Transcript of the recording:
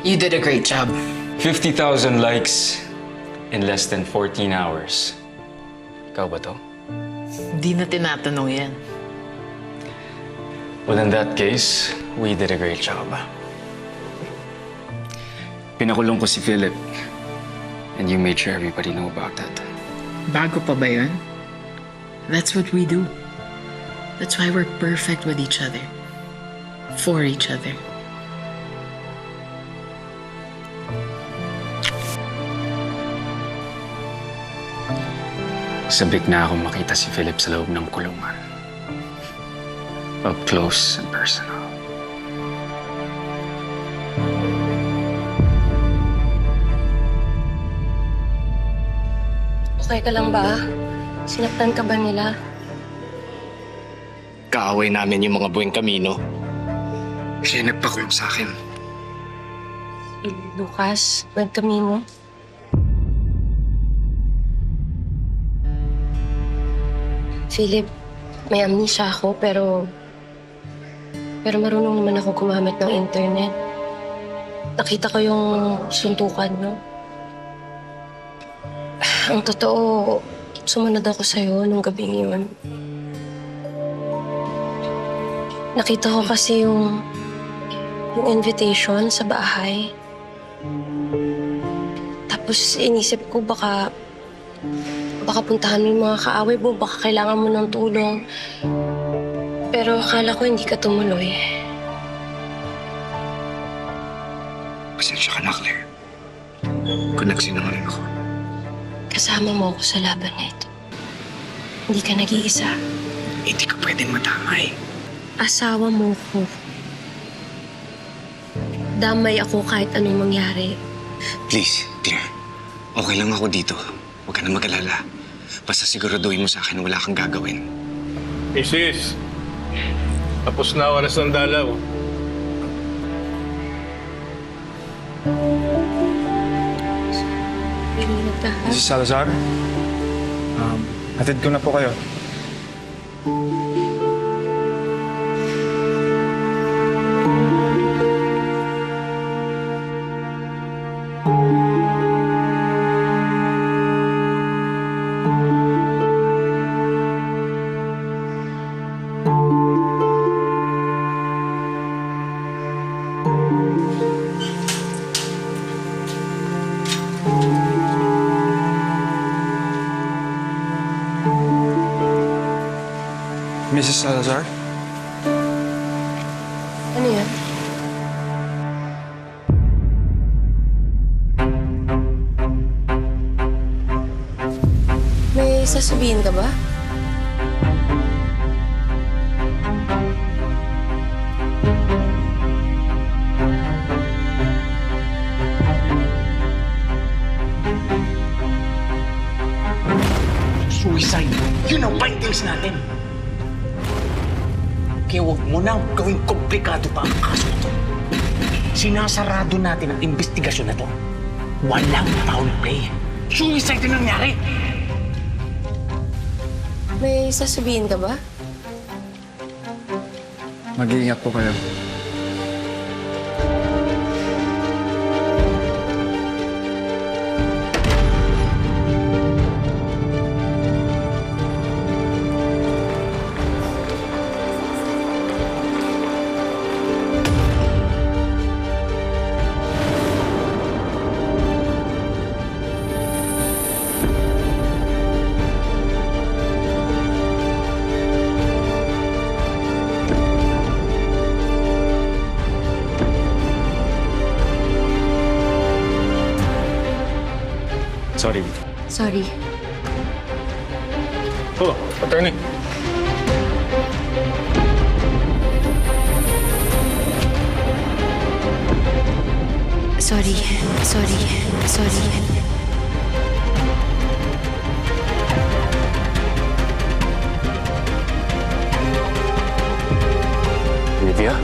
You did a great job. 50,000 likes in less than 14 hours. Ikaw ba to? Di na tinatanong yan. Well, in that case, we did a great job. Pinakulong ko si Philip. And you made sure everybody know about that. Bago pa ba yun? That's what we do. That's why we're perfect with each other. For each other. Sabik na akong makita si Philip sa loob ng kulungan. Up close and personal. Okay ka lang ba? Sinaktan ka ba nila? Kaaway namin yung mga buwing kamino. Siya nagpakulong sa akin. Lucas, nagkamino. Philip, may amnesia ako pero marunong naman ako gumamit ng internet. Nakita ko yung suntukan mo. Ang totoo, sumunod ako sa'yo nung gabing yun. Nakita ko kasi yung invitation sa bahay. Tapos inisip ko baka puntahan mo yung mga kaaway mo, baka kailangan mo ng tulong. Pero akala ko hindi ka tumuloy. Pasensya ka na, Claire. Kung nagsinungaling ako. Kasama mo ako sa laban na ito. Hindi ka nag-iisa. Hindi ka pwedeng madamay. Asawa mo ko. Damay ako kahit anong mangyari. Please, Claire. Okay lang ako dito. Huwag ka na mag-alala. Basta siguraduhin mo sa akin na wala kang gagawin. Isis, tapos na oras ng dalaw. Ingat ka, ha? Mrs. Salazar, hatid ko na po kayo. Mrs. Salazar? Ano yan? May sasabihin ka ba? Suicide. Yun ang findings natin. Kaya huwag mo nang gawing komplikado pa ang kaso ito. Sinasarado natin ang investigasyon na to. Walang foul play. Suicide na nangyari. May sasabihin ka ba? Mag-iingat po kayo. Sorry. Sorry. Oh, attorney. Sorry. Olivia?